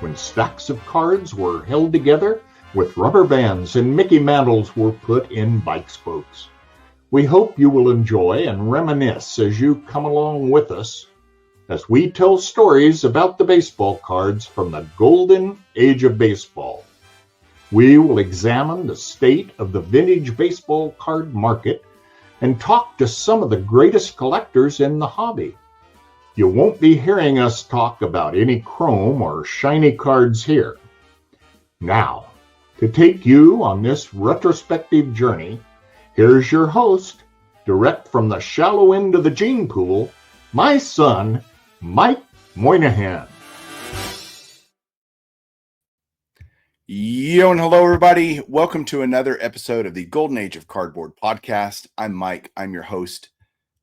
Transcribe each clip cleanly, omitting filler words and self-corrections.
when stacks of cards were held together with rubber bands and Mickey mantles were put in bike spokes. We hope you will enjoy and reminisce as you come along with us as we tell stories about the baseball cards from the golden age of baseball. We will examine the state of the vintage baseball card market and talk to some of the greatest collectors in the hobby. You won't be hearing us talk about any chrome or shiny cards here. Now, to take you on this retrospective journey, here's your host, direct from the shallow end of the gene pool, my son, Mike Moynihan. Yo and hello, everybody. Welcome to another episode of the Golden Age of Cardboard podcast. I'm Mike. I'm your host.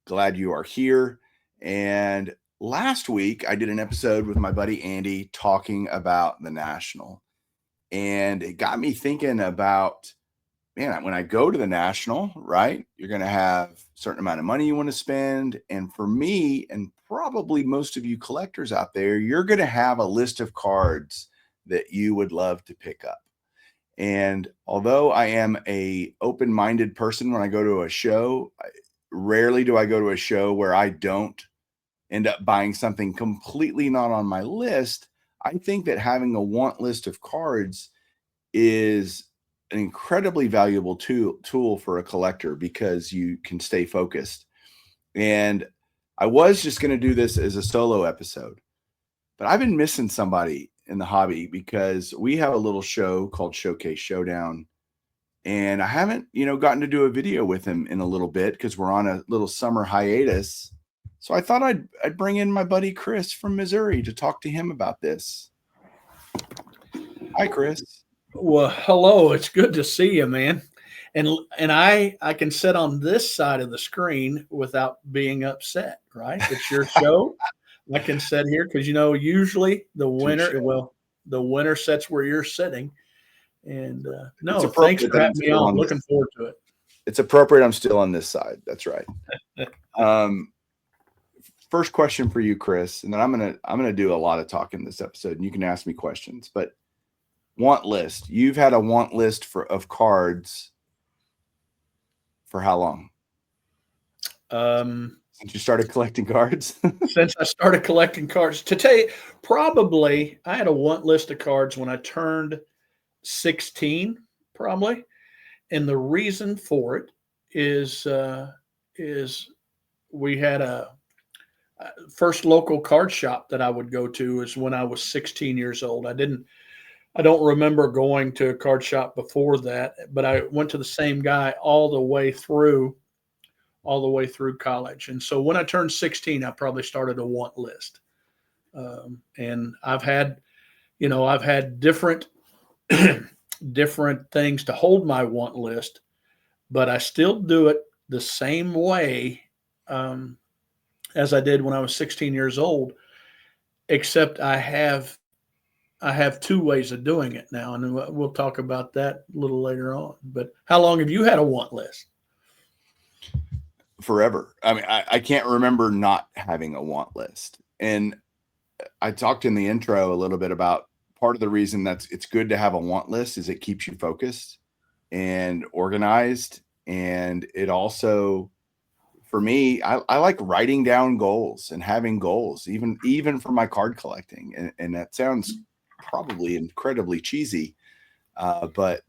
Glad you are here. And last week, I did an episode with my buddy Andy talking about the National. And it got me thinking about, man, when I go to the National, right, you're going to have a certain amount of money you want to spend. And for me, and probably most of you collectors out there, you're going to have a list of cards that you would love to pick up. And although I am a open-minded person when I go to a show, rarely do I go to a show where I don't end up buying something completely not on my list. I think that having a want list of cards is an incredibly valuable tool for a collector because you can stay focused. And I was just going to do this as a solo episode, but I've been missing somebody in the hobby because we have a little show called Showcase Showdown, and I haven't, gotten to do a video with him in a little bit because we're on a little summer hiatus. So I thought I'd bring in my buddy Chris from Missouri to talk to him about this. Hi, Chris. Well, hello. It's good to see you, man. And I can sit on this side of the screen without being upset, right? It's your show. I can sit here because, usually the winner sits where you're sitting. And thanks for having me on. Looking forward to it. It's appropriate. I'm still on this side. That's right. First question for you, Chris, and then I'm gonna do a lot of talking this episode, and you can ask me questions. But want list. You've had a want list of cards for how long? Since you started collecting cards? Since I started collecting cards. To tell you, probably I had a want list of cards when I turned 16, probably. And the reason for it is we had a first local card shop that I would go to is when I was 16 years old. I don't remember going to a card shop before that, but I went to the same guy all the way through college. And so when I turned 16, I probably started a want list. And I've had different different things to hold my want list, but I still do it the same way as I did when I was 16 years old, except I have two ways of doing it now, and we'll talk about that a little later on. But how long have you had a want list? Forever. I mean, I can't remember not having a want list. And I talked in the intro a little bit about part of the reason it's good to have a want list is it keeps you focused and organized. And it also, for me, I like writing down goals and having goals, even for my card collecting. And that sounds probably incredibly cheesy, but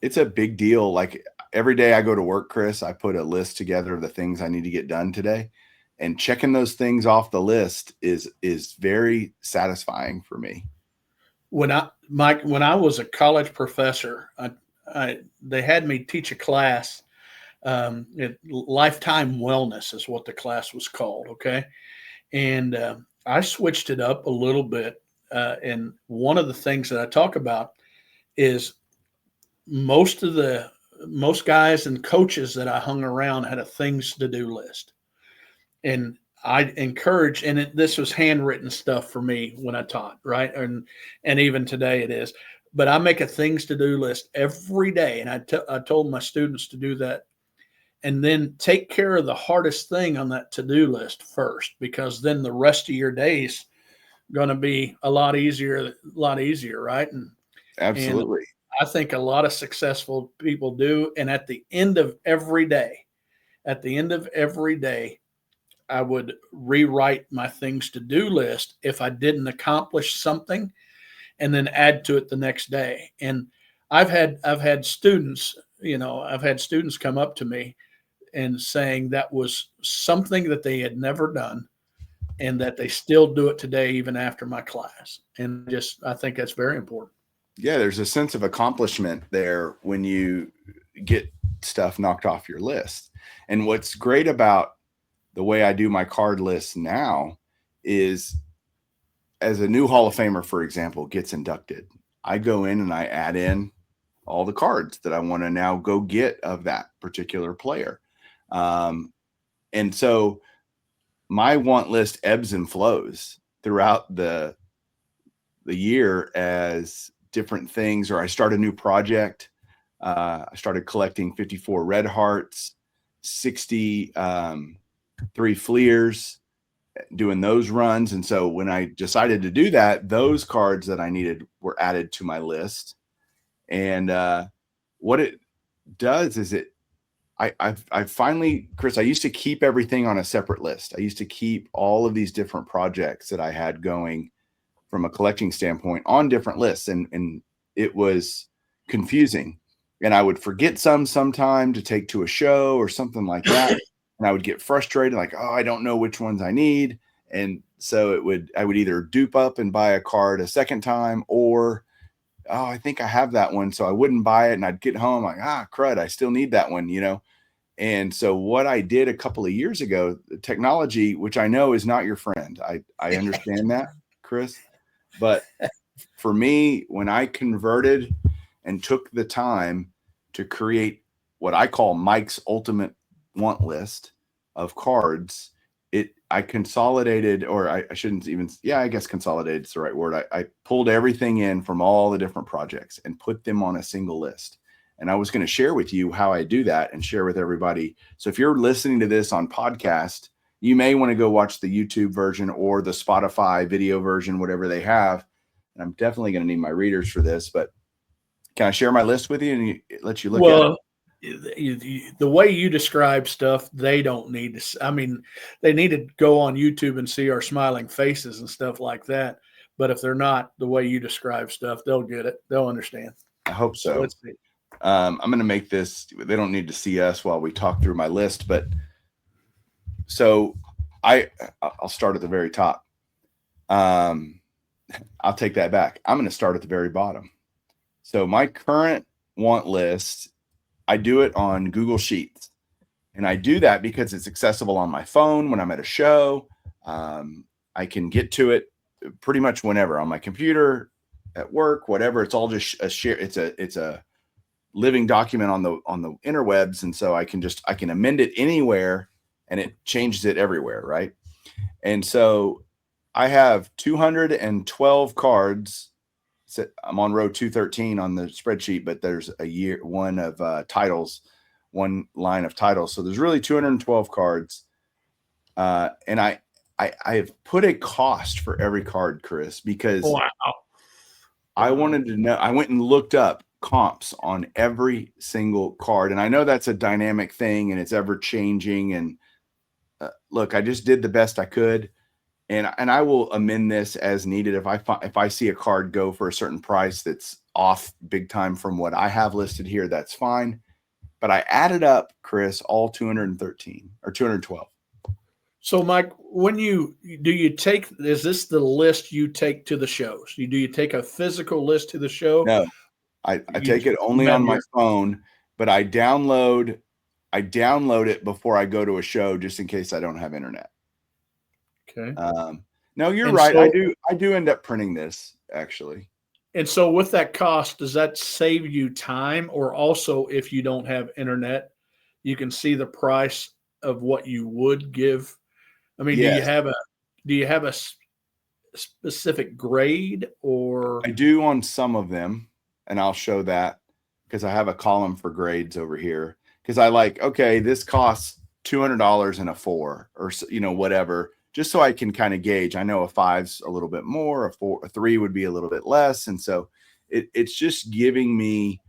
it's a big deal. Like every day I go to work, Chris, I put a list together of the things I need to get done today, and checking those things off the list is very satisfying for me. When I was a college professor, they had me teach a class. Lifetime Wellness is what the class was called. Okay. And I switched it up a little bit. And one of the things that I talk about is most guys and coaches that I hung around had a things to do list. And I encourage, and this was handwritten stuff for me when I taught, right? And even today it is. But I make a things to do list every day. And I told my students to do that. And then take care of the hardest thing on that to-do list first, because then the rest of your days going to be a lot easier, right? And Absolutely. I think a lot of successful people do. And at the end of every day, I would rewrite my things to do list if I didn't accomplish something, and then add to it the next day. And I've had students, I've had students come up to me and saying that was something that they had never done, and that they still do it today, even after my class. And I think that's very important. Yeah, there's a sense of accomplishment there when you get stuff knocked off your list. And what's great about the way I do my card list now is, as a new Hall of Famer, for example, gets inducted, I go in and I add in all the cards that I want to now go get of that particular player. And so my want list ebbs and flows throughout the year as different things, or I start a new project. I started collecting 54 Red Hearts, 63 Fleers, doing those runs. And so when I decided to do that, those cards that I needed were added to my list. And what it does is I finally, Chris, I used to keep everything on a separate list. I used to keep all of these different projects that I had going from a collecting standpoint on different lists. And it was confusing. And I would forget sometime to take to a show or something like that. And I would get frustrated, like, oh, I don't know which ones I need. And so I would either dupe up and buy a card a second time, or, oh, I think I have that one. So I wouldn't buy it. And I'd get home like, crud, I still need that one, And so what I did a couple of years ago, technology, which I know is not your friend. I understand that, Chris. But for me, when I converted and took the time to create what I call Mike's ultimate want list of cards, I consolidated, or I shouldn't even, I guess consolidated is the right word. I pulled everything in from all the different projects and put them on a single list. And I was going to share with you how I do that and share with everybody. So if you're listening to this on podcast, you may want to go watch the YouTube version or the Spotify video version, whatever they have. And I'm definitely going to need my readers for this, but can I share my list with you and let you look at it? The way you describe stuff, they don't need to. I mean, they need to go on YouTube and see our smiling faces and stuff like that. But if they're not the way you describe stuff, they'll get it. They'll understand. I hope so. Let's see. I'm going to make this. They don't need to see us while we talk through my list, but so I'll start at the very top. I'll take that back. I'm going to start at the very bottom. So my current want list, I do it on Google Sheets, and I do that because it's accessible on my phone when I'm at a show. I can get to it pretty much whenever on my computer, at work, whatever. It's all just a share. It's a living document on the interwebs, and so I can amend it anywhere, and it changes it everywhere, right? And so I have 212 cards. I'm on row 213 on the spreadsheet, but there's one line of titles. So there's really 212 cards. And I have put a cost for every card, Chris, because I wanted to know. I went and looked up comps on every single card. And I know that's a dynamic thing and it's ever changing. And look, I just did the best I could. And I will amend this as needed. If I see a card go for a certain price that's off big time from what I have listed here, that's fine. But I added up, Chris, all 213 or 212. So, Mike, is this the list you take to the shows? Do you take a physical list to the show? No, I take it only on my phone, but I download it before I go to a show just in case I don't have internet. Okay. No, you're right. So, I do end up printing this actually. And so with that cost, does that save you time, or also if you don't have internet, you can see the price of what you would give? I mean, Yes. do you have a specific grade, or? I do on some of them, and I'll show that because I have a column for grades over here, because I okay, this costs $200 in a 4 or whatever. just so I can kind of gauge. I know a 5's a little bit more, a 3 would be a little bit less. And so it's just giving me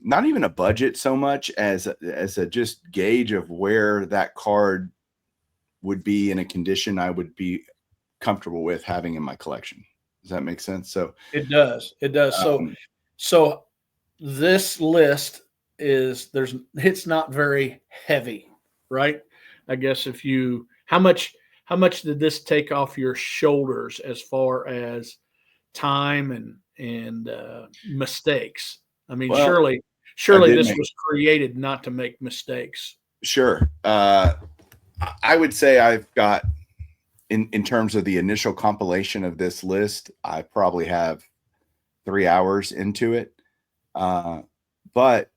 not even a budget so much as a just gauge of where that card would be in a condition I would be comfortable with having in my collection. Does that make sense? So it does. It does. So this list it's not very heavy, right? I guess how much did this take off your shoulders as far as time and mistakes? I mean, well, surely this was created not to make mistakes. Sure. I would say I've got in terms of the initial compilation of this list, I probably have 3 hours into it. But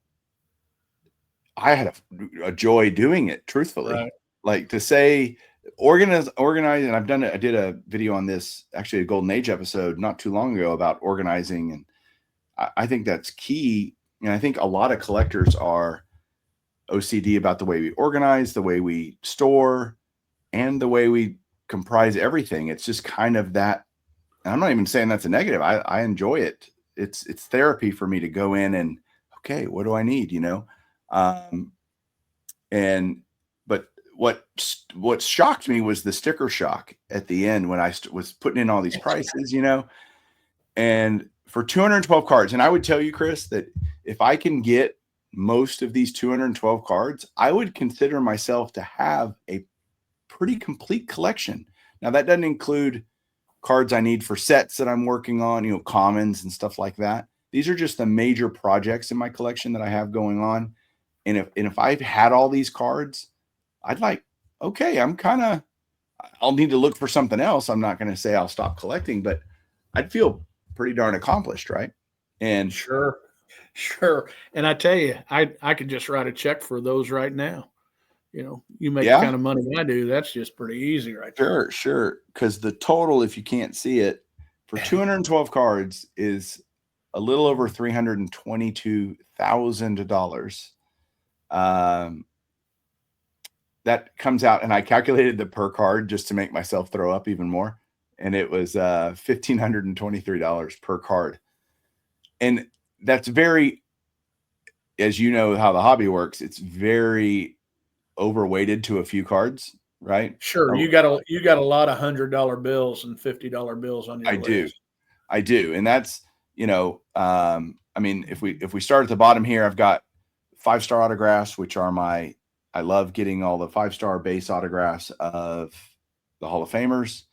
I had a joy doing it, truthfully. Right. Like to say organize, and I've done it. I did a video on this, actually a Golden Age episode not too long ago about organizing. And I think that's key. And I think a lot of collectors are OCD about the way we organize, the way we store, and the way we comprise everything. It's just kind of that. And I'm not even saying that's a negative. I enjoy it. It's therapy for me to go in and, okay, what do I need? But what shocked me was the sticker shock at the end when I was putting in all these prices, and for 212 cards. And I would tell you, Chris, that if I can get most of these 212 cards, I would consider myself to have a pretty complete collection. Now that doesn't include cards I need for sets that I'm working on, commons and stuff like that. These are just the major projects in my collection that I have going on. And if I've had all these cards, I'd okay, I'll need to look for something else. I'm not going to say I'll stop collecting, but I'd feel pretty darn accomplished, right? And Sure. And I tell you, I could just write a check for those right now. You make the kind of money I do, that's just pretty easy right there. Sure. Because the total, if you can't see it, for 212 cards is a little over $322,000. That comes out, and I calculated the per card just to make myself throw up even more. And it was $1,523 per card. And that's very, as you know how the hobby works, it's very overweighted to a few cards, right? Sure. You got a lot of $100 bills and $50 bills on your list. I do. And that's, I mean, if we start at the bottom here, I've got 5-star autographs, which are I love getting all the 5-star base autographs of the Hall of Famers.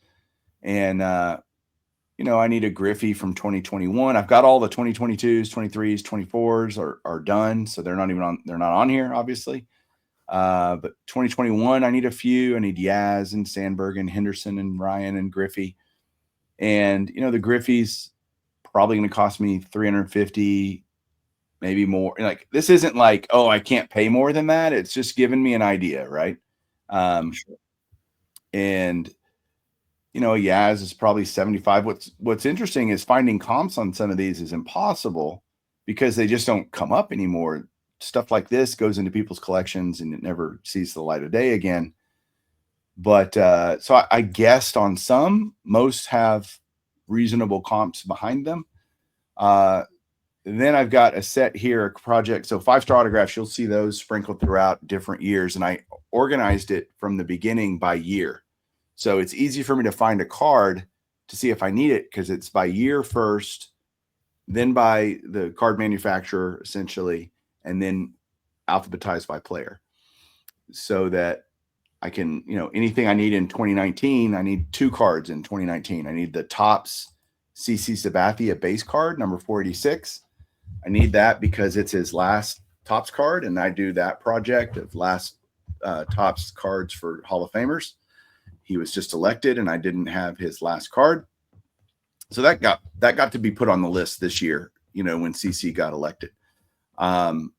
And, I need a Griffey from 2021. I've got all the 2022s, 23s, 24s are done. So they're not on here, obviously. But 2021, I need a few. I need Yaz and Sandberg and Henderson and Ryan and Griffey. And, the Griffey's probably going to cost me $350, maybe more. Like, this isn't like, oh, I can't pay more than that. It's just giving me an idea. Right. And, Yaz is probably 75. What's interesting is finding comps on some of these is impossible because they just don't come up anymore. Stuff like this goes into people's collections and it never sees the light of day again. But so I guessed on some, most have reasonable comps behind them. Then I've got a set here, a project. So 5-star autographs, you'll see those sprinkled throughout different years. And I organized it from the beginning by year. So it's easy for me to find a card to see if I need it because it's by year first, then by the card manufacturer, essentially, and then alphabetized by player. So that I can, anything I need in 2019, I need 2 cards in 2019. I need the Topps CC Sabathia base card, number 486. I need that because it's his last Topps card, and I do that project of last Topps cards for Hall of Famers. He was just elected, and I didn't have his last card. So that got to be put on the list this year, when CC got elected. And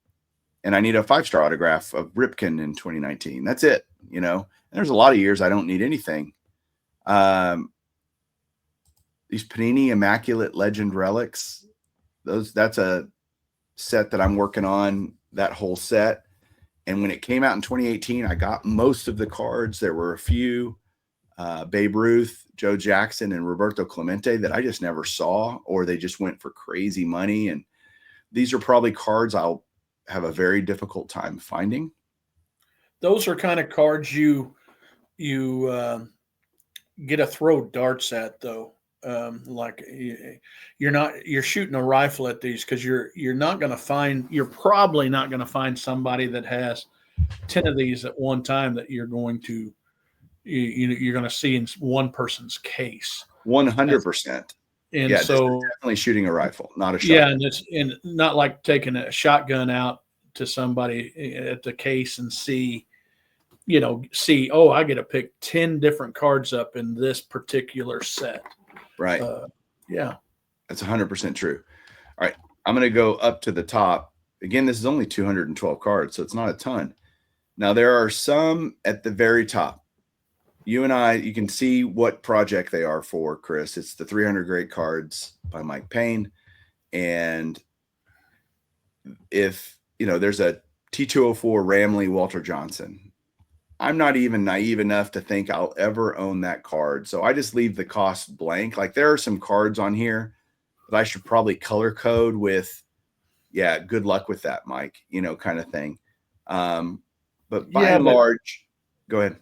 I need a 5-star autograph of Ripken in 2019. That's it, And there's a lot of years I don't need anything. These Panini Immaculate Legend Relics, that's a set that I'm working on, that whole set. And when it came out in 2018, I got most of the cards. There were a few Babe Ruth, Joe Jackson, and Roberto Clemente that I just never saw, or they just went for crazy money. And these are probably cards I'll have a very difficult time finding. Those are kind of cards you get to throw darts at, though. Like you're shooting a rifle at these because you're probably not going to find somebody that has 10 of these at one time that you're going to see in one person's case. 100%. And yeah, so this is definitely shooting a rifle, not a shotgun. yeah, and not like taking a shotgun out to somebody at the case and see, oh, I get to pick 10 different cards up in this particular set. Right. Yeah. That's 100% true. All right. I'm going to go up to the top. Again, this is only 212 cards, so it's not a ton. Now, there are some at the very top. You can see what project they are for, Chris. It's the 300 Great Cards by Mike Payne. And if, there's a T204 Ramley Walter Johnson, I'm not even naive enough to think I'll ever own that card. So I just leave the cost blank. Like, there are some cards on here that I should probably color code with, yeah, good luck with that, Mike, kind of thing. But by and large, go ahead.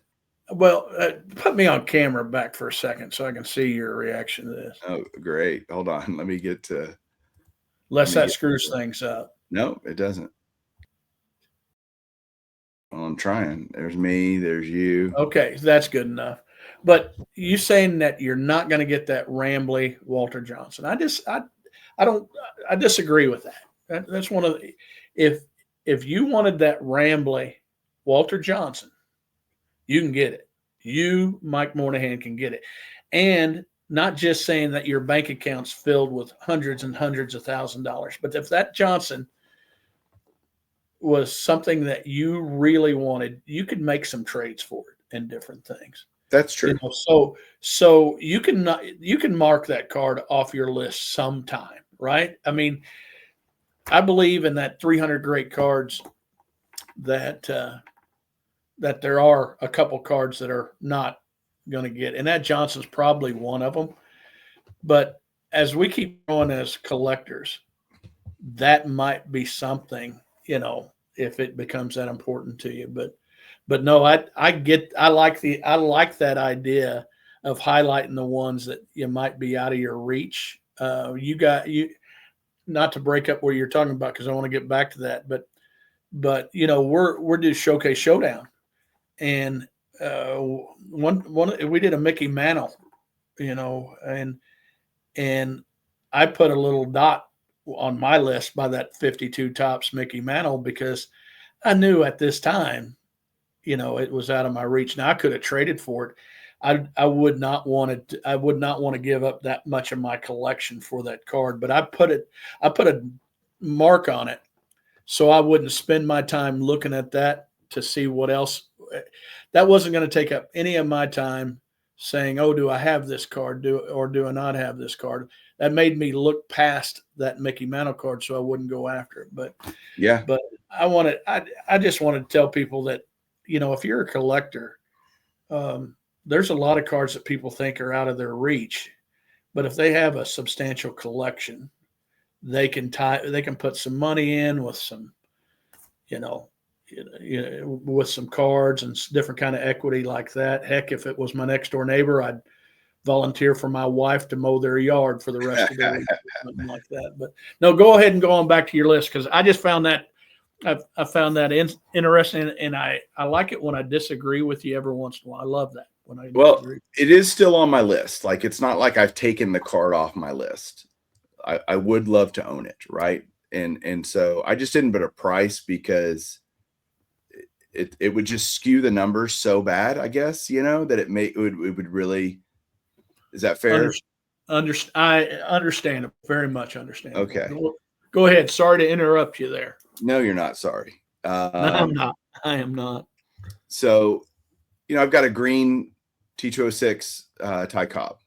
Well, put me on camera back for a second so I can see your reaction to this. Oh, great. Hold on. Let me get to. Unless that screws things up. No, it doesn't. Well, I'm trying. There's me. There's you. Okay, that's good enough. But you saying that you're not going to get that Ramley Walter Johnson? I disagree with that. That's one of the, if you wanted that Ramley Walter Johnson, you can get it. You, Mike Moynihan, can get it. And not just saying that your bank account's filled with hundreds and hundreds of $1,000s, but if that Johnson was something that you really wanted, you could make some trades for it and different things. That's true. So you can mark that card off your list sometime, right? I mean, I believe in that 300 Great Cards that there are a couple cards that are not going to get, and that Johnson's probably one of them. But as we keep going as collectors, that might be something, if it becomes that important to you. But no, I like that idea of highlighting the ones that you might be out of your reach. Not to break up what you're talking about, because I want to get back to that, but we're doing Showcase Showdown. And we did a Mickey Mantle, and I put a little dot on my list by that 52 Topps Mickey Mantle because I knew at this time, it was out of my reach. Now I could have traded for it. I would not want to give up that much of my collection for that card, but I put a mark on it so I wouldn't spend my time looking at that to see what else. That wasn't going to take up any of my time saying, oh, do I have this card? Or do I not have this card? That made me look past that Mickey Mantle card so I wouldn't go after it. But yeah, but I just wanted to tell people that, if you're a collector, there's a lot of cards that people think are out of their reach. But if they have a substantial collection, they can put some money in with some, with some cards and different kind of equity like that. Heck, if it was my next door neighbor, I'd volunteer for my wife to mow their yard for the rest of the week, or something like that. But no, go ahead and go on back to your list, because I just found that I found that interesting, and I like it when I disagree with you every once in a while. I love that when I disagree. Well, it is still on my list. Like, it's not like I've taken the card off my list. I would love to own it, right? And so I just didn't put a price because it would just skew the numbers so bad, I guess, that it would really. Is that fair? I understand it, very much understand. Okay. Go ahead. Sorry to interrupt you there. No, you're not sorry. No, I'm not. I am not. So, I've got a green T206 Ty Cobb,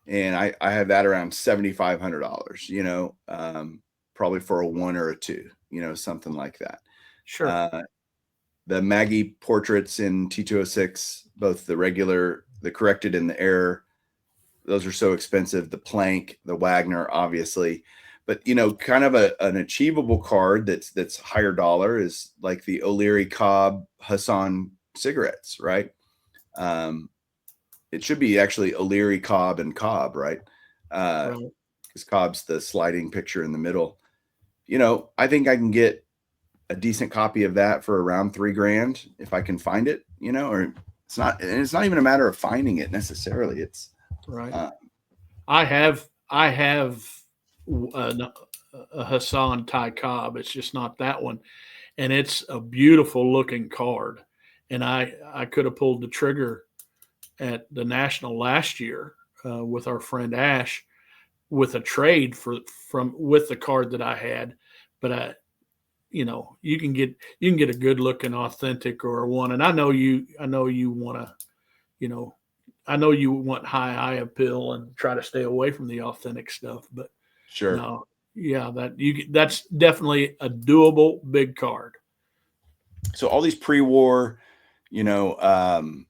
and I have that around $7,500, probably for a 1 or a 2, something like that. Sure. The Maggie portraits in T206, both the regular the corrected and the error. Those are so expensive. The Plank, the Wagner, obviously. But, kind of an achievable card that's higher dollar is like the O'Leary Cobb Hassan cigarettes, right? It should be actually O'Leary Cobb and Cobb, right? Because Cobb's the sliding picture in the middle. I think I can get a decent copy of that for around $3,000 if I can find it, or it's not even a matter of finding it necessarily. It's right. I have a Hassan Ty Cobb. It's just not that one, and it's a beautiful looking card. And I could have pulled the trigger at the National last year with our friend Ash with a trade with the card that I had, but you can get a good looking authentic or one. And I know you want to, I know you want high eye appeal and try to stay away from the authentic stuff, but sure. No, yeah, that's definitely a doable big card. So all these pre-war, 300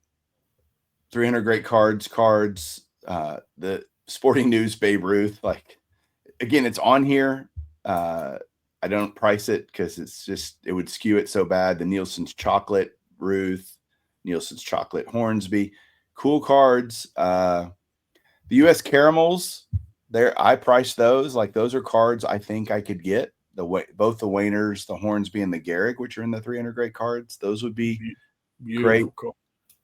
great cards, the Sporting News Babe Ruth, like, again, it's on here. I don't price it because it would skew it so bad. The Nielsen's Chocolate Ruth, Nielsen's Chocolate Hornsby, cool cards. The U.S. Caramels, I priced those. Like, those are cards I think I could get. Both the Wainers, the Hornsby, and the Gehrig, which are in the 300 great cards. Those would be great.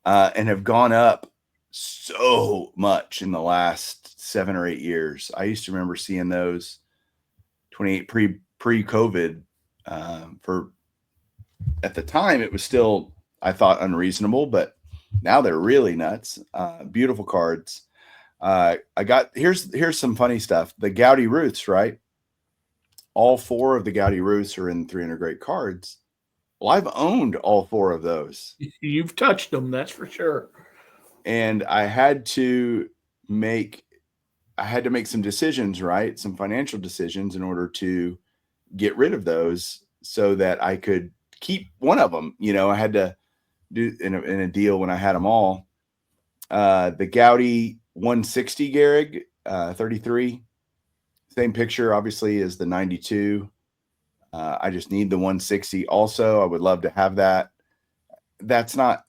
And have gone up so much in the last 7 or 8 years. I used to remember seeing those 28 pre-COVID for, at the time, it was still, I thought, unreasonable, but now they're really nuts. Beautiful cards. Here's some funny stuff. The Gowdy Ruths, right? All 4 of the Gowdy Ruths are in 300 great cards. Well, I've owned all 4 of those. You've touched them, that's for sure. And I had to make some decisions, right? Some financial decisions in order to get rid of those so that I could keep one of them. I had to do in a deal when I had them all. The Gowdy 160 Gehrig, 33, same picture, obviously, as the 92. I just need the 160. Also, I would love to have that. That's not,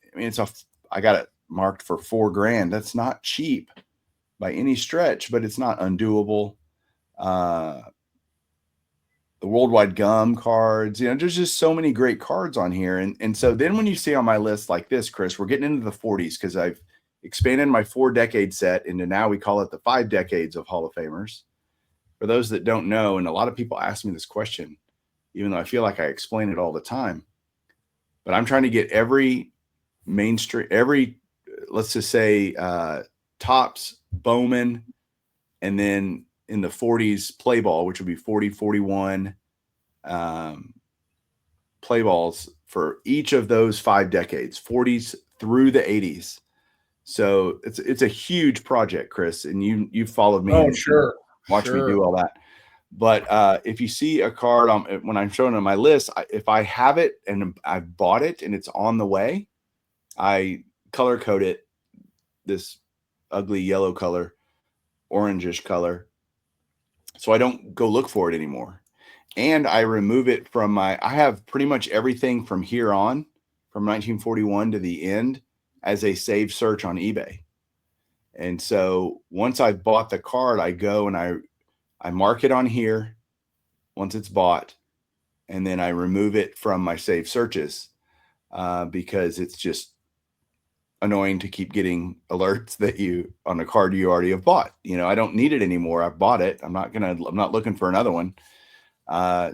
I got it marked for $4,000. That's not cheap by any stretch, but it's not undoable. The Worldwide Gum cards, there's just so many great cards on here. And so then when you see on my list like this, Chris, we're getting into the 40s because I've expanded my 4-decade set into, now we call it the 5 decades of Hall of Famers. For those that don't know, and a lot of people ask me this question, even though I feel like I explain it all the time, but I'm trying to get every mainstream, let's just say Topps, Bowman, and then in the 40s play ball, which would be 40, 41 play balls for each of those 5 decades, 40s through the 80s. So it's a huge project, Chris, and you followed me. Oh, sure. Watch me do all that. But if you see a card when I'm showing on my list, if I have it and I've bought it and it's on the way, I color code it this ugly yellow color, orangish color, so I don't go look for it anymore. And I remove it from I have pretty much everything from here on, from 1941 to the end, as a saved search on eBay. And so once I've bought the card, I go and I mark it on here once it's bought, and then I remove it from my saved searches because it's just annoying to keep getting alerts that on a card you already have bought. I don't need it anymore. I've bought it. I'm not looking for another one.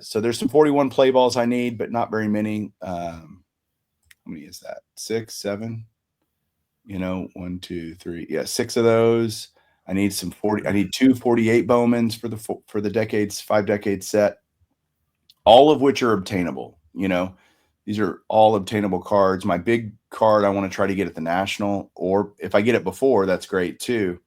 So there's some 41 play balls I need, but not very many. How many is that? 6, 7? 1, 2, 3. Yeah, 6 of those. I need some 40. I need 2 48 Bowmans for the 5 decades set, all of which are obtainable. These are all obtainable cards. My big card I want to try to get at the National, or if I get it before, that's great too.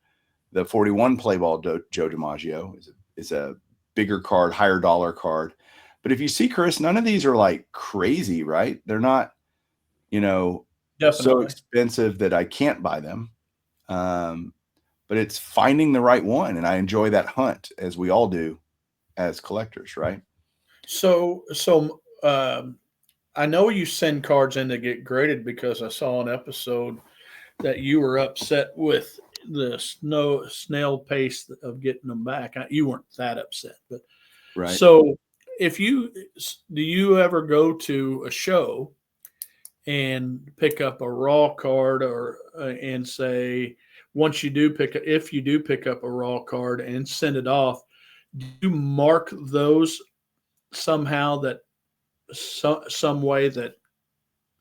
The 41 play ball Joe DiMaggio is a bigger card, higher dollar card. But if you see, Chris, none of these are like crazy, right? They're not, Definitely so expensive that I can't buy them. But it's finding the right one, and I enjoy that hunt, as we all do as collectors, right? So I know you send cards in to get graded because I saw an episode that you were upset with the snail pace of getting them back. You weren't that upset, but Right. so if you do you ever go to a show and pick up a raw card or and say once you do if you do pick up a raw card and send it off, do you mark those somehow that some way that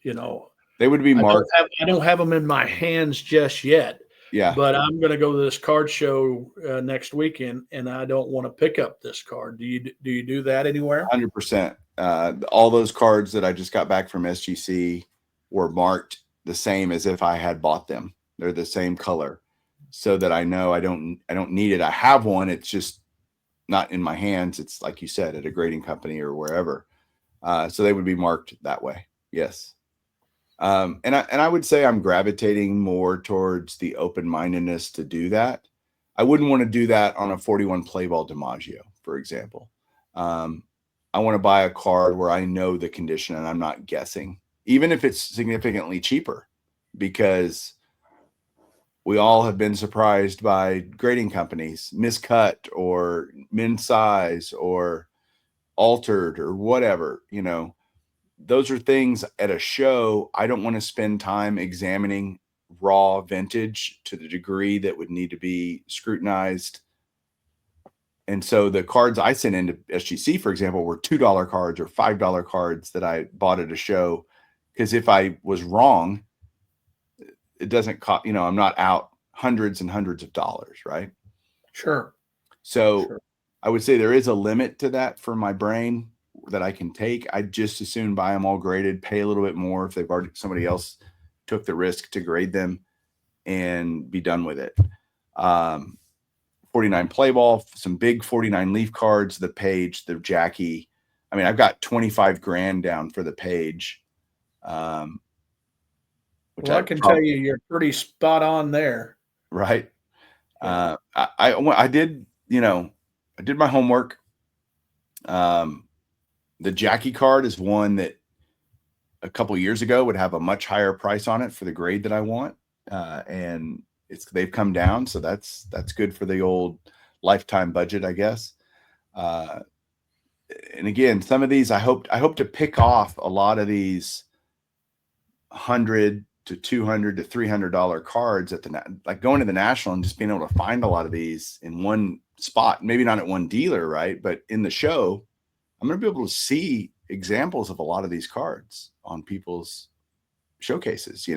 you know They would be marked. I don't have them in my hands just yet, Yeah. but I'm going to go to this card show next weekend, and I don't want to pick up this card. Do you do that anywhere? 100%. All those cards that I just got back from SGC were marked the same as if I had bought them. They're the same color, so that I know I don't need it. I have one. It's just not in my hands. It's like you said, at a grading company or wherever. So they would be marked that way. Yes. And I would say I'm gravitating more towards the open-mindedness to do that. I wouldn't want to do that on a 41 play ball DiMaggio, for example. I want to buy a card where I know the condition and I'm not guessing, even if it's significantly cheaper, because we all have been surprised by grading companies, miscut or min size or altered or whatever, those are things at a show. I don't want to spend time examining raw vintage to the degree that would need to be scrutinized. And so the cards I sent into SGC, for example, were $2 cards or $5 cards that I bought at a show. Because if I was wrong, it doesn't cost, I'm not out hundreds and hundreds of dollars, right? Sure. So Sure. I would say there is a limit to that for my brain that I can take. I'd just as soon buy them all graded, pay a little bit more if they've already somebody else took the risk to grade them, and be done with it. 49 play ball, some big 49 leaf cards, the page, the Jackie. I mean, I've got 25 grand down for the page. Well, I can tell you, you're pretty spot on there. Right. Yeah. I did, I did my homework. The Jackie card is one that a couple years ago would have a much higher price on it for the grade that I want. And they've come down. So that's good for the old lifetime budget, I guess. And again, some of these, I hope to pick off a lot of these $100 to $200 to $300 cards at like going to the national and just being able to find a lot of these in one spot, maybe not at one dealer, right? But in the show, I'm going to be able to see examples of a lot of these cards on people's showcases,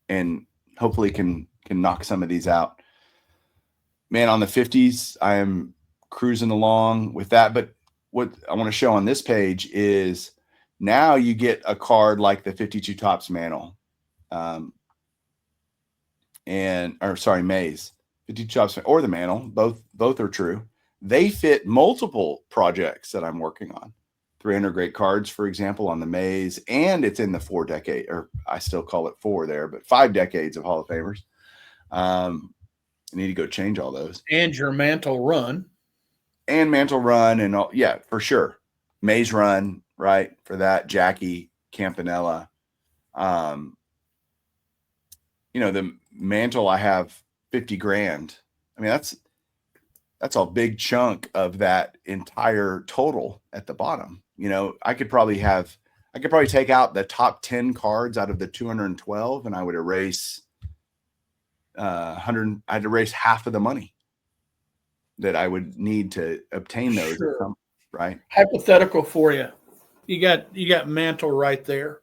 and hopefully can knock some of these out. Man, on the 50s, I am cruising along with that. But what I want to show on this page is now you get a card like the 52 Topps Mantle, Maze, 52 Topps or the Mantle. Both are true. They fit multiple projects that I'm working on. 300 great cards, for example, on the Maze, and it's in the 4 decade, or I still call it 4 there, but 5 decades of Hall of Famers. I need to go change all those. And your Mantle Run. And Mantle Run, and all, yeah, for sure. Maze Run, right, for that. Jackie, Campanella. The Mantle, I have 50 grand. I mean, that's a big chunk of that entire total at the bottom. I could probably take out the top 10 cards out of the 212, and I would erase 100. I'd erase half of the money that I would need to obtain those. Sure. Right. Hypothetical for you. You got Mantle right there,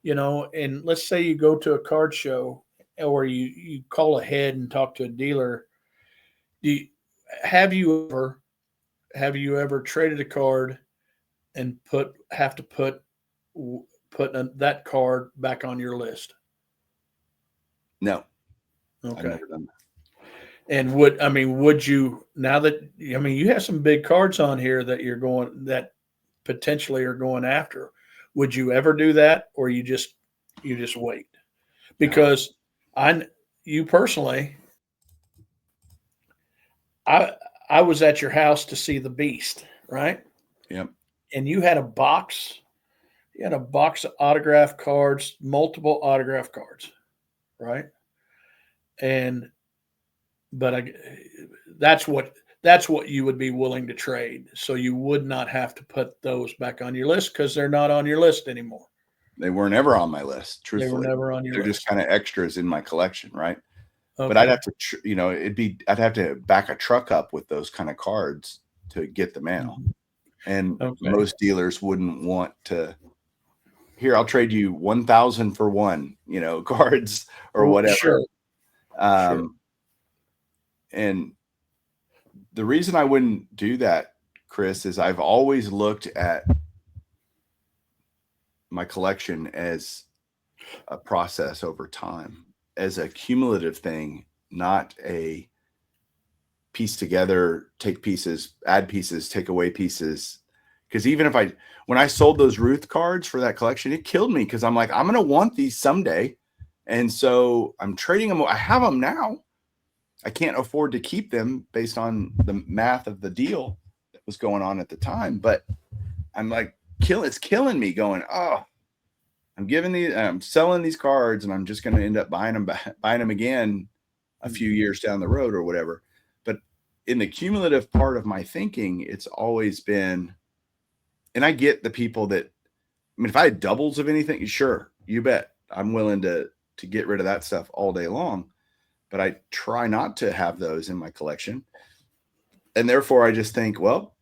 and let's say you go to a card show or you call ahead and talk to a dealer. Have you ever traded a card and have to put that card back on your list? No. Okay. I've never done that. And would you, now that, you have some big cards on here that potentially are going after, would you ever do that? Or you just wait? Because You personally, I I was at your house to see the Beast, right? Yep. And you had a box. You had a box of autograph cards, multiple autograph cards, right? And but that's what that's what you would be willing to trade. So you would not have to put those back on your list because they're not on your list anymore. They weren't ever on my list, They were truthfully. never on your They're just list. kind of extras in my collection, right? But I'd Okay. have to, I'd have to back a truck up with those kind of cards to get the mail. Mhm. And Okay. most dealers wouldn't want to. Here, I'll trade you 1,000 for one, cards or whatever. Sure. Sure. And the reason I wouldn't do that, Chris, is I've always looked at my collection as a process over time, as a cumulative thing, not a piece together, take pieces, add pieces, take away pieces. Because even when I sold those Ruth cards for that collection, it killed me because I'm like, I'm going to want these someday. And so I'm trading them. I have them now. I can't afford to keep them based on the math of the deal that was going on at the time. But I'm like, it's killing me going, oh, I'm selling these cards and I'm just going to end up buying them again a few years down the road or whatever. But in the cumulative part of my thinking, it's always been, and I get the people that, I mean, if I had doubles of anything, sure, you bet I'm willing to get rid of that stuff all day long. But I try not to have those in my collection. And therefore I just think, well,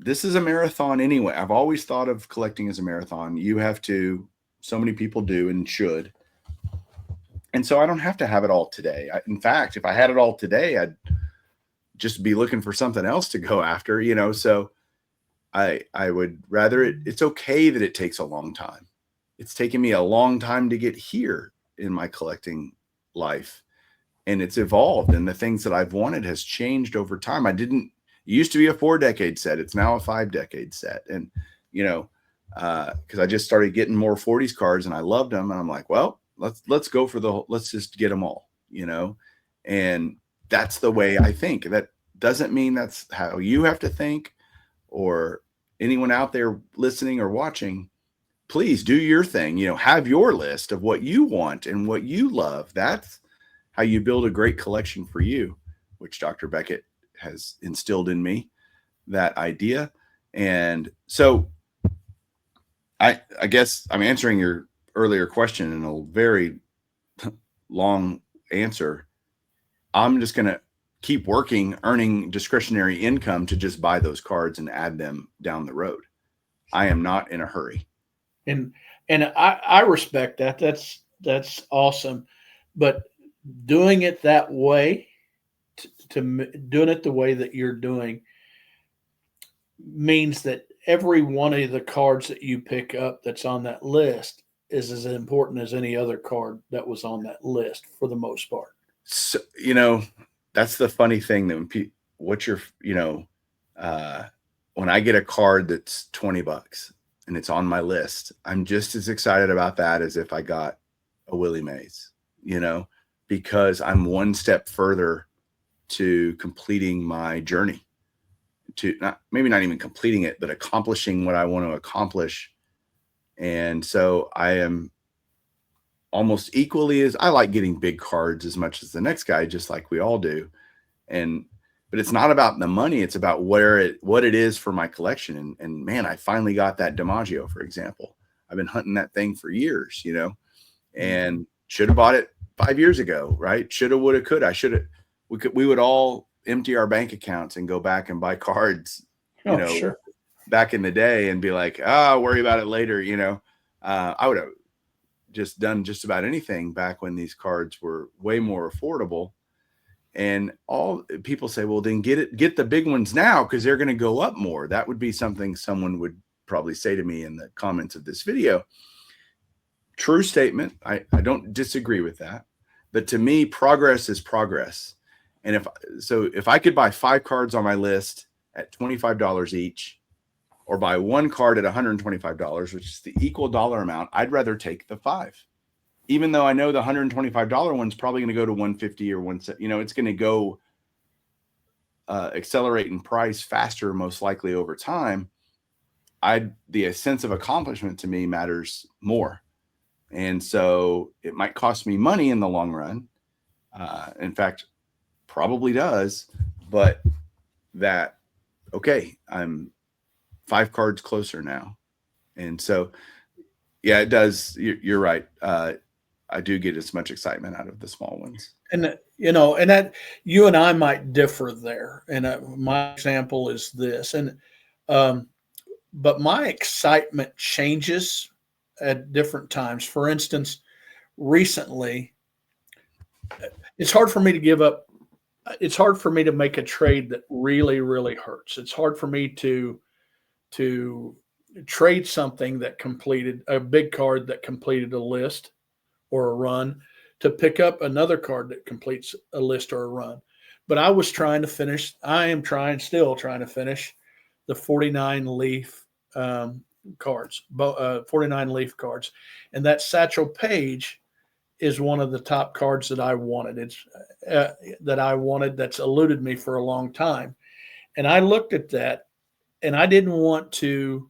this is a marathon anyway. I've always thought of collecting as a marathon. You have to, so many people do and should. And so I don't have to have it all today. In fact, if I had it all today, I'd just be looking for something else to go after, so I would rather it's okay that it takes a long time. It's taken me a long time to get here in my collecting life, and it's evolved, and the things that I've wanted has changed over time. It used to be a 4-decade set. It's now a 5-decade set. And, because I just started getting more 40s cards and I loved them. And I'm like, well, let's go let's just get them all, and that's the way I think. That doesn't mean that's how you have to think, or anyone out there listening or watching. Please do your thing, have your list of what you want and what you love. That's how you build a great collection for you, which Dr. Beckett has instilled in me, that idea. And so I guess I'm answering your earlier question in a very long answer. I'm just going to keep working, earning discretionary income to just buy those cards and add them down the road. I am not in a hurry. And I respect that. That's awesome. But doing it that way, doing it the way that you're doing, means that every one of the cards that you pick up that's on that list is as important as any other card that was on that list for the most part. So, that's the funny thing, that when I get a card that's $20 and it's on my list, I'm just as excited about that as if I got a Willie Mays, because I'm one step further to completing my journey, to maybe not even completing it, but accomplishing what I want to accomplish. And so I am almost equally as, I like getting big cards as much as the next guy, just like we all do. But it's not about the money. It's about what it is for my collection. And man, I finally got that DiMaggio, for example. I've been hunting that thing for years, and should have bought it 5 years ago, right? Shoulda, woulda, coulda. We would all empty our bank accounts and go back and buy cards, Sure. back in the day, and be like, I'll worry about it later. I would have just done just about anything back when these cards were way more affordable. And all people say, well, then get the big ones now, because they're going to go up more. That would be something someone would probably say to me in the comments of this video. True statement. I don't disagree with that. But to me, progress is progress. And if I could buy 5 cards on my list at $25 each, or buy one card at $125, which is the equal dollar amount, I'd rather take the 5. even though I know the $125 one's probably going to go to 150 or 170, it's going to go accelerate in price faster, most likely over time. The sense of accomplishment to me matters more. And so it might cost me money in the long run. In fact, probably does, but okay, I'm 5 cards closer now. And so, yeah, it does. You're right. I do get as much excitement out of the small ones. And and that you and I might differ there. And my example is this, but my excitement changes at different times. For instance, recently, it's hard for me to give up. It's hard for me to make a trade that really, really hurts. It's hard for me to trade something that completed a big card that completed a list or a run to pick up another card that completes a list or a run. But I am still trying to finish the 49 leaf cards, 49 leaf cards. And that Satchel Paige is one of the top cards that I wanted. That's eluded me for a long time. And I looked at that and I didn't want to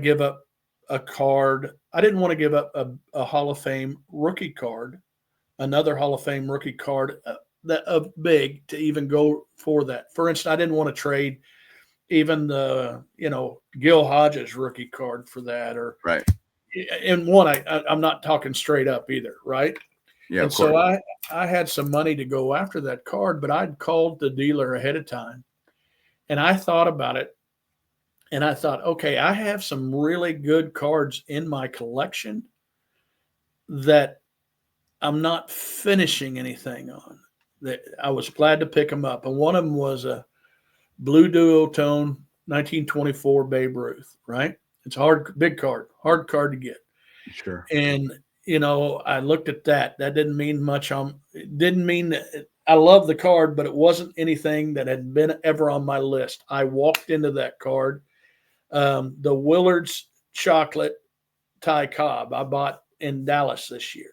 give up a card. I didn't want to give up a Hall of Fame rookie card, another Hall of Fame rookie card that big to even go for that. For instance, I didn't want to trade even the Gil Hodges rookie card for that, or right. And one, I'm not talking straight up either, right? Yeah. And so I had some money to go after that card, but I'd called the dealer ahead of time, and I thought about it. And I thought, okay, I have some really good cards in my collection that I'm not finishing anything on. That I was glad to pick them up. And one of them was a blue duotone 1924 Babe Ruth, right? It's big card, hard card to get. Sure. And, I looked at that. That didn't mean much. It didn't mean that I love the card, but it wasn't anything that had been ever on my list. I walked into that card. The Willard's chocolate Ty Cobb I bought in Dallas this year.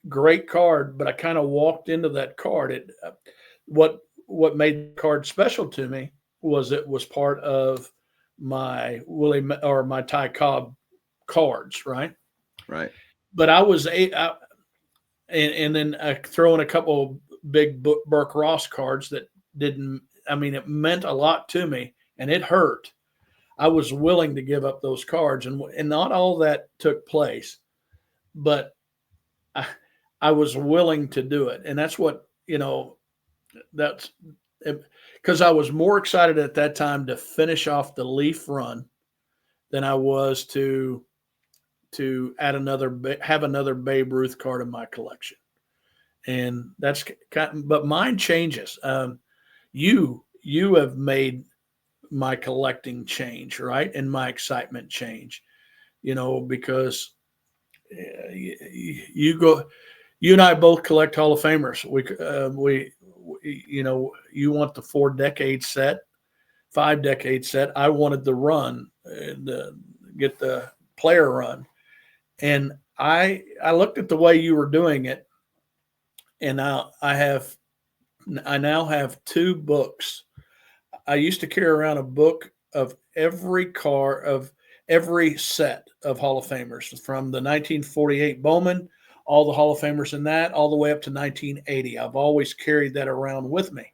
Great card, but I kind of walked into that card. What made the card special to me was it was part of my my Ty Cobb cards, right? Right. But I was and then I throw in a couple big Burke Ross cards that didn't. I mean, it meant a lot to me, and it hurt. I was willing to give up those cards, and not all that took place, but I was willing to do it, and that's what that's because I was more excited at that time to finish off the Leaf run than I was to have another Babe Ruth card in my collection, and that's but mine changes. You have made my collecting change, right, and my excitement change, because you and I both collect Hall of Famers. We you want the 4-decade set, 5-decade set. I wanted the run, get the player run. And I looked at the way you were doing it, and now I now have 2 books. I used to carry around a book of every set of Hall of Famers from the 1948 Bowman, all the Hall of Famers in that, all the way up to 1980. I've always carried that around with me.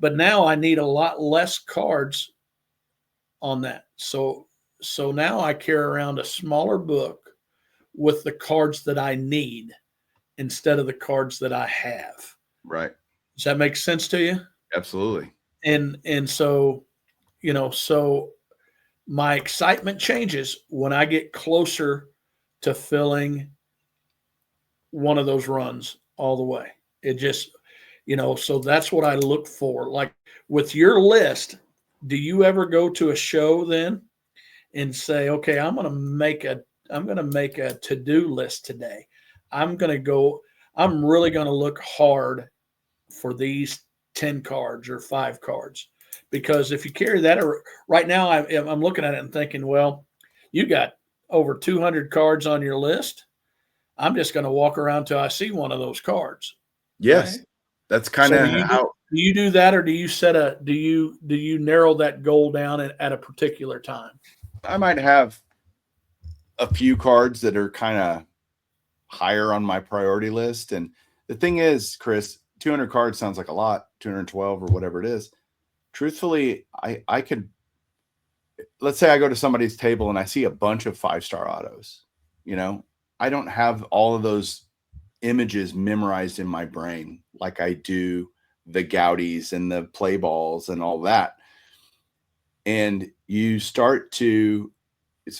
But now I need a lot less cards on that. So now I carry around a smaller book with the cards that I need instead of the cards that I have. Right. Does that make sense to you? Absolutely. And so, so my excitement changes when I get closer to filling one of those runs all the way. It just, so that's what I look for. Like with your list, do you ever go to a show then and say, okay, I'm going to make a to-do list today. I'm really going to look hard for these 10 cards or 5 cards, because if you carry that right now, I'm looking at it and thinking, well, you got over 200 cards on your list, I'm just going to walk around till I see one of those cards. Yes. Right? That's kind So of how do you do that, or do you set a do you narrow that goal down at a particular time? I might have a few cards that are kind of higher on my priority list. And the thing is, Chris, 200 cards sounds like a lot, 212 or whatever it is. Truthfully, I could, let's say I go to somebody's table and I see a bunch of 5-star autos. I don't have all of those images memorized in my brain like I do the Gaudis and the play balls and all that. And it's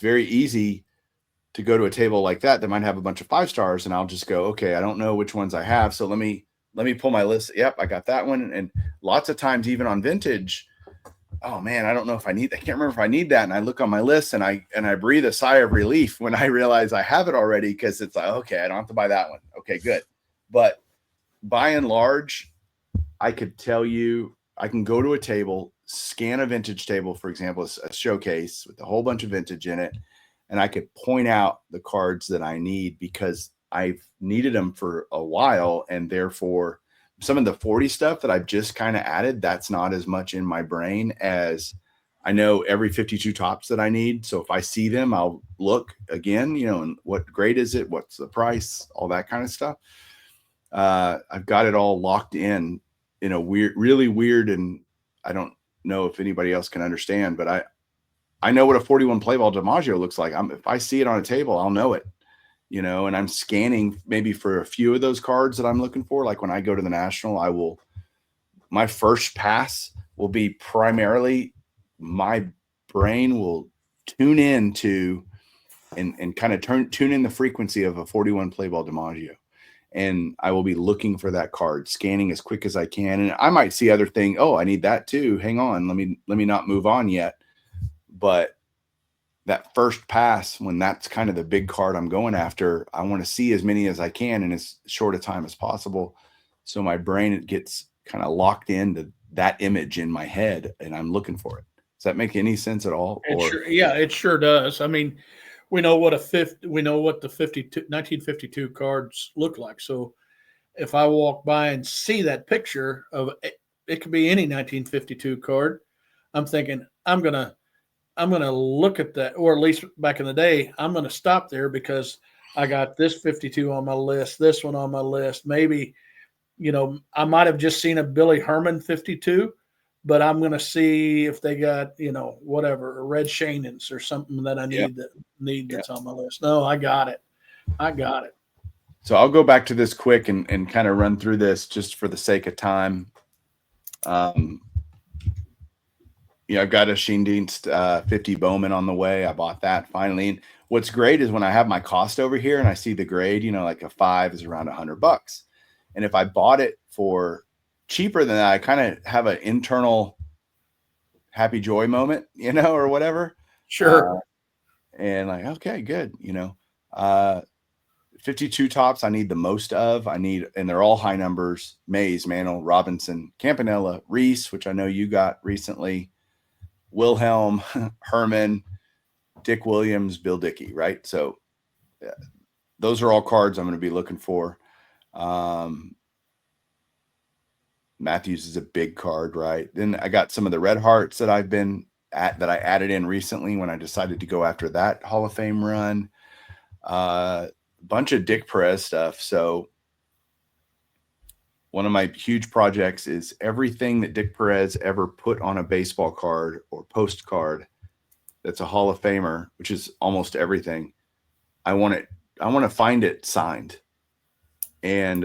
very easy to go to a table like that might have a bunch of 5-stars, and I'll just go, okay, I don't know which ones I have. So let me pull my list. Yep, I got that one. And lots of times, even on vintage, oh man, I can't remember if I need that. And I look on my list and I breathe a sigh of relief when I realize I have it already, because it's like, okay, I don't have to buy that one. Okay, good. But by and large, I could tell you, I can go to a table, scan a vintage table, for example, a showcase with a whole bunch of vintage in it, and I could point out the cards that I need because I've needed them for a while. And therefore, some of the 40 stuff that I've just kind of added, that's not as much in my brain as I know every 52 tops that I need. So if I see them, I'll look again, and what grade is it? What's the price? All that kind of stuff. I've got it all locked in a really weird, and I don't know if anybody else can understand, but I know what a 41 play ball DiMaggio looks like. If I see it on a table, I'll know it, and I'm scanning maybe for a few of those cards that I'm looking for. Like when I go to the National, my first pass will be primarily, my brain will tune in to and kind of tune in the frequency of a 41 play ball DiMaggio. And I will be looking for that card, scanning as quick as I can. And I might see other thing. Oh, I need that too. Hang on. Let me not move on yet. But that first pass, when that's kind of the big card I'm going after, I want to see as many as I can in as short a time as possible. So my brain gets kind of locked into that image in my head and I'm looking for it. Does that make any sense at all? It sure does. I mean, we know what the 1952 cards look like. So if I walk by and see that picture of it could be any 1952 card, I'm thinking I'm gonna look at that, or at least back in the day, I'm gonna stop there because I got this 52 on my list, this one on my list. Maybe, I might have just seen a Billy Herman 52, but I'm going to see if they got, whatever, Red Shannons or something that I need that's on my list. No, I got it. So I'll go back to this quick and kind of run through this just for the sake of time. I've got a Sheendienst 50 Bowman on the way. I bought that finally. And what's great is when I have my cost over here and I see the grade, like a 5 is around $100. And if I bought it for cheaper than that, I kind of have an internal happy joy moment, or whatever. Sure. And like, okay, good. 52 tops I need the most of. And they're all high numbers: Mays, Mantle, Robinson, Campanella, Reese, which I know you got recently, Wilhelm, Herman, Dick Williams, Bill Dickey, right? So those are all cards I'm going to be looking for. Matthews is a big card, right? Then I got some of the Red Hearts that I added in recently when I decided to go after that Hall of Fame run. Bunch of Dick Perez stuff. So one of my huge projects is everything that Dick Perez ever put on a baseball card or postcard that's a Hall of Famer, which is almost everything. I want to find it signed. And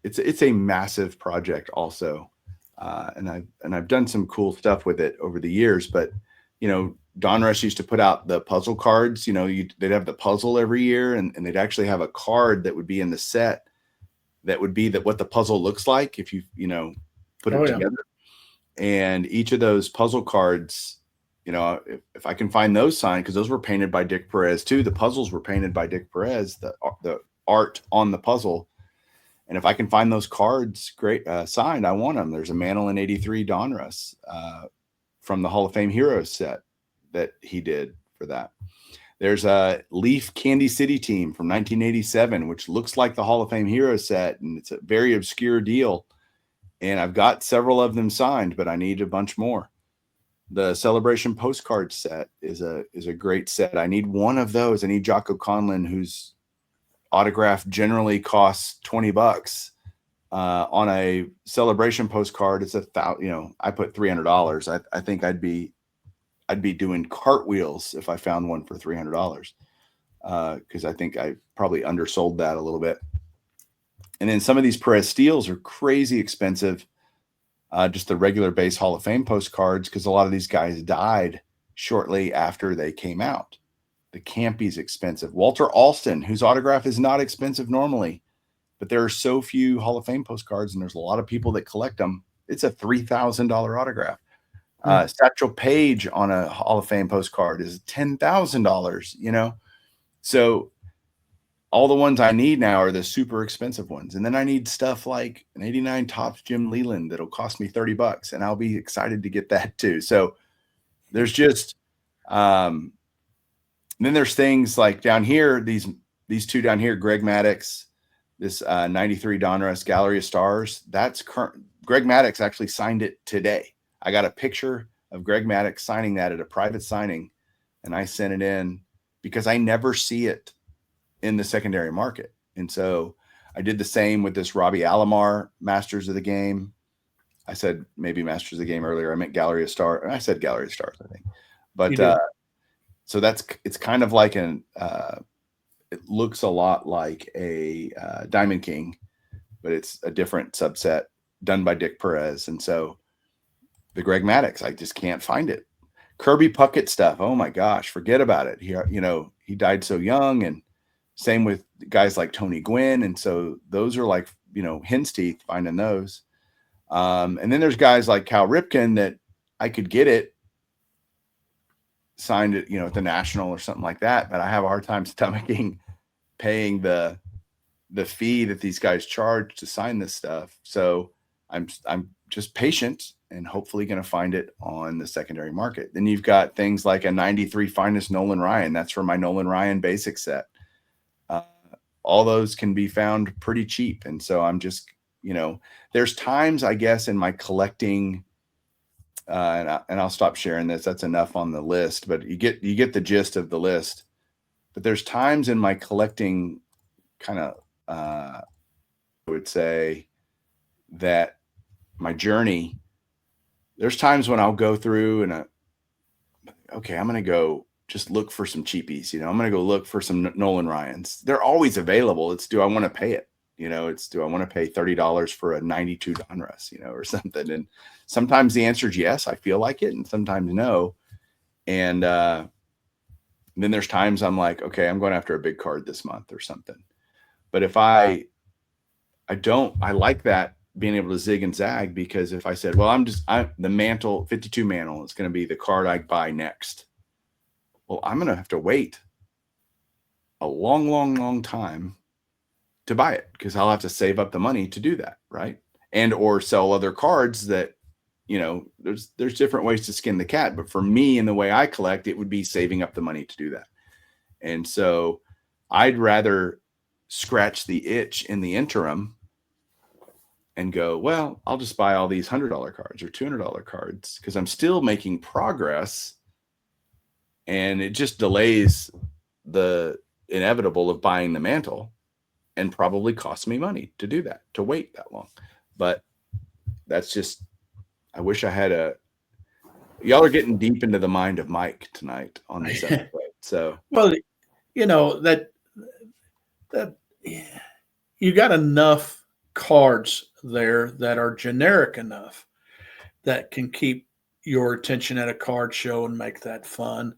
it's a massive project also. And I've done some cool stuff with it over the years, but Donruss used to put out the puzzle cards. They'd have the puzzle every year, and they'd actually have a card that would be in the set that would be what the puzzle looks like if you put it together. And each of those puzzle cards, if I can find those signed, because those were painted by Dick Perez too. The puzzles were painted by Dick Perez, the art on the puzzle. And if I can find those cards signed, I want them. There's a Mantle in '83 Donruss from the Hall of Fame Heroes set that he did for that. There's a Leaf Kansas City team from 1987, which looks like the Hall of Fame hero set, and it's a very obscure deal. And I've got several of them signed, but I need a bunch more. The Celebration postcard set is a great set. I need one of those. I need Jocko Conlon, whose autograph generally costs $20. On a Celebration postcard, it's I put $300. I think I'd be doing cartwheels if I found one for $300, because I think I probably undersold that a little bit. And then some of these Perez Steels are crazy expensive, just the regular base Hall of Fame postcards, because a lot of these guys died shortly after they came out. The Campy's expensive. Walter Alston, whose autograph is not expensive normally, but there are so few Hall of Fame postcards, and there's a lot of people that collect them. It's a $3,000 autograph. Satchel Paige on a Hall of Fame postcard is $10,000, So all the ones I need now are the super expensive ones. And then I need stuff like an 89 Topps Jim Leland that'll cost me $30, and I'll be excited to get that too. So there's just, then there's things like down here, these two down here, Greg Maddux, this 93 Donruss Gallery of Stars. That's current. Greg Maddux actually signed it today. I got a picture of Greg Maddux signing that at a private signing, and I sent it in because I never see it in the secondary market. And so I did the same with this Robbie Alomar Masters of the Game. I said maybe Masters of the Game earlier. I meant Gallery of Stars. I said Gallery of Stars, I think. But so it's kind of like it looks a lot like a Diamond King, but it's a different subset done by Dick Perez. And so the Greg Maddux, I just can't find it. Kirby Puckett stuff. Oh my gosh, forget about it. He died so young, and same with guys like Tony Gwynn. And so those are like, hen's teeth finding those. And then there's guys like Cal Ripken that I could get it signed at, at the National or something like that, but I have a hard time stomaching paying the fee that these guys charge to sign this stuff. So I'm just patient and hopefully going to find it on the secondary market. Then you've got things like a 93 Finest Nolan Ryan. That's from my Nolan Ryan basic set. All those can be found pretty cheap. And so I'm just, there's times, I guess, in my collecting, and I'll stop sharing this. That's enough on the list, but you get the gist of the list. But there's times in my collecting kind of, I would say that my journey, there's times when I'll go through and I'm going to go just look for some cheapies. I'm going to go look for some Nolan Ryans. They're always available. It's, do I want to pay it? It's, do I want to pay $30 for a 92 Donruss, or something? And sometimes the answer is yes, I feel like it. And sometimes no. And then there's times I'm like, okay, I'm going after a big card this month or something. But if I like that, being able to zig and zag, because if I said, well, the mantle 52 mantle is going to be the card I buy next. Well, I'm going to have to wait a long, long, long time to buy it, because I'll have to save up the money to do that. Right. And, or sell other cards that, there's different ways to skin the cat, but for me and the way I collect, it would be saving up the money to do that. And so I'd rather scratch the itch in the interim and go, well, I'll just buy all these $100 cards or $200 cards, because I'm still making progress, and it just delays the inevitable of buying the mantle, and probably costs me money to do that, to wait that long. But that's just, I wish I had y'all are getting deep into the mind of Mike tonight on this episode. So, well, that you got enough cards there that are generic enough that can keep your attention at a card show and make that fun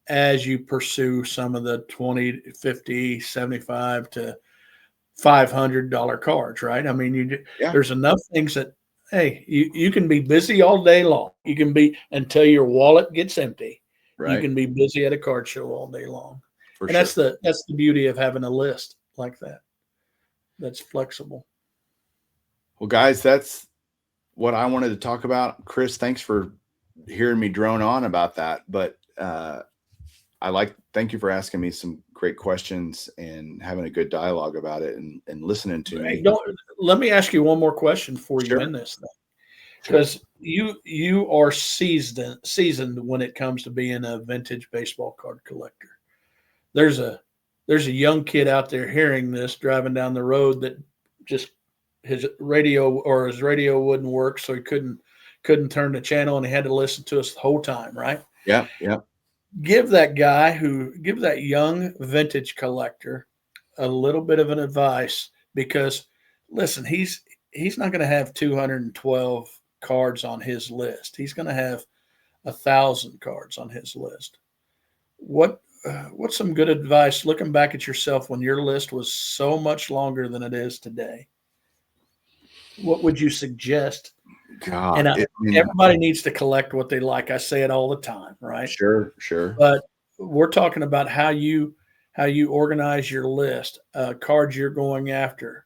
as you pursue some of the 20, 50, 75 to $500 cards, right? I mean, there's enough things that, hey, you can be busy all day long. You can be until your wallet gets empty. Right. You can be busy at a card show all day long. For sure. That's the beauty of having a list like that. That's flexible. Well, guys, that's what I wanted to talk about. Chris, thanks for hearing me drone on about that. But thank you for asking me some great questions and having a good dialogue about it and listening to Hey, me. let me ask you one more question for you Sure. in this thing, Sure. because you are seasoned when it comes to being a vintage baseball card collector. There's a young kid out there hearing this driving down the road that just his radio wouldn't work, so he couldn't turn the channel, and he had to listen to us the whole time, right? Yeah. Yeah. Give that young vintage collector a little bit of an advice, because listen, he's not going to have 212 cards on his list. He's going to have 1,000 cards on his list. What's some good advice looking back at yourself when your list was so much longer than it is today? What would you suggest? God, And I mean, everybody needs to collect what they like. I say it all the time, right? sure. Sure. But we're talking about how you organize your list, cards you're going after,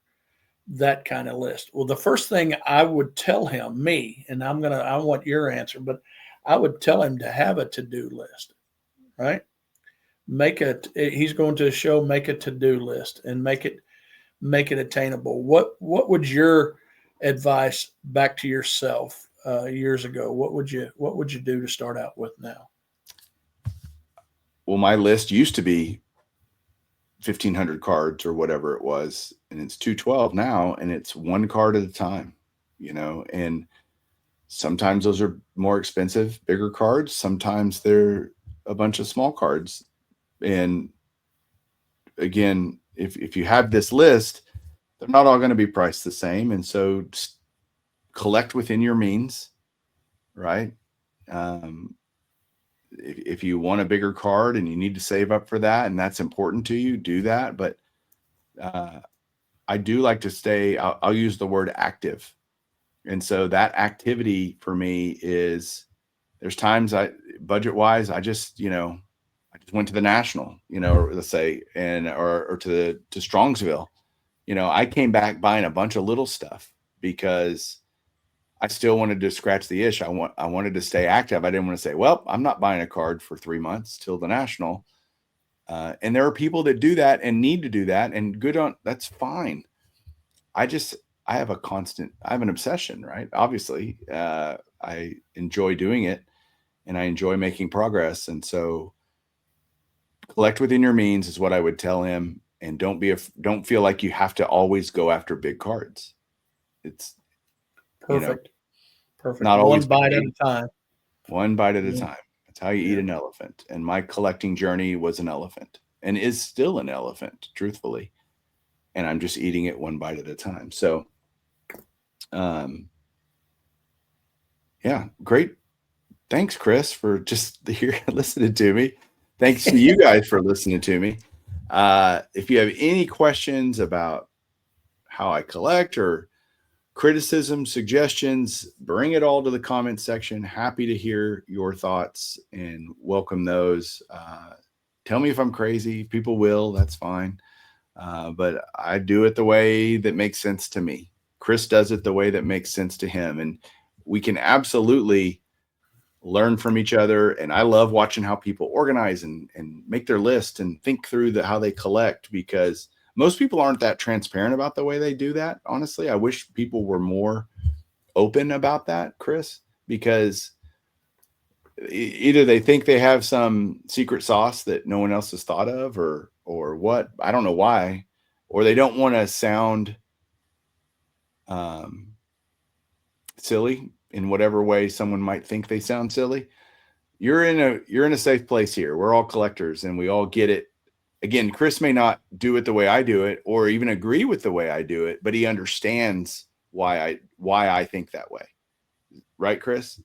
that kind of list. Well, the first thing I would tell him, and I want your answer, but I would tell him to have a to-do list, right? He's going to a show, make a to-do list and make it attainable. What would your advice back to yourself years ago? What would you do to start out with now? Well, my list used to be 1,500 cards or whatever it was, and it's 212 now, and it's one card at a time, and sometimes those are more expensive, bigger cards. Sometimes they're a bunch of small cards. And again, if you have this list, they're not all going to be priced the same. And so just collect within your means, right? If you want a bigger card and you need to save up for that, and that's important to you, do that. But I do like to stay, I'll use the word active. And so that activity for me is, there's times budget wise, I just went to the National, or let's say, or to Strongsville. I came back buying a bunch of little stuff because I still wanted to scratch the itch. I wanted to stay active. I didn't want to say, well, I'm not buying a card for 3 months till the National. And there are people that do that and need to do that, and that's fine. I have an obsession, right? Obviously, I enjoy doing it and I enjoy making progress. And so collect within your means is what I would tell him. And don't feel like you have to always go after big cards. It's perfect. Not one always bite at a time. One bite at a Yeah. time. That's how you eat an elephant. And my collecting journey was an elephant and is still an elephant, truthfully. And I'm just eating it one bite at a time. So, yeah, great. Thanks, Chris, for just here listening to me. Thanks to you guys for listening to me. If you have any questions about how I collect or criticism, suggestions, bring it all to the comment section. Happy to hear your thoughts and welcome those. Tell me if I'm crazy. People will, that's fine. But I do it the way that makes sense to me. Chris does it the way that makes sense to him. And we can absolutely learn from each other. And I love watching how people organize and make their list and think through how they collect, because most people aren't that transparent about the way they do that. Honestly, I wish people were more open about that, Chris, because either they think they have some secret sauce that no one else has thought of, or what, I don't know why, or they don't want to sound silly in whatever way someone might think they sound silly. You're in a safe place here. We're all collectors and we all get it. Again, Chris may not do it the way I do it or even agree with the way I do it, but he understands why I think that way. Right, Chris?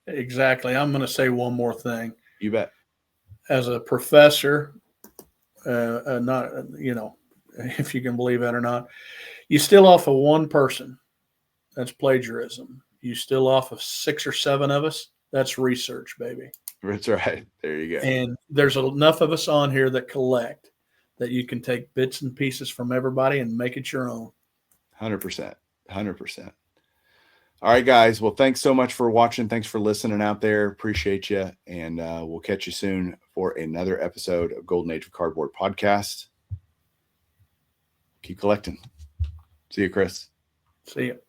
Exactly. I'm going to say one more thing. You bet. As a professor, not, if you can believe it or not, you still off of one person, that's plagiarism. You still off of 6 or 7 of us, that's research, baby. That's right. There you go. And there's enough of us on here that collect that you can take bits and pieces from everybody and make it your own. 100%. 100%. All right, guys. Well, thanks so much for watching. Thanks for listening out there. Appreciate you. And we'll catch you soon for another episode of Golden Age of Cardboard podcast. Keep collecting. See you, Chris. See you.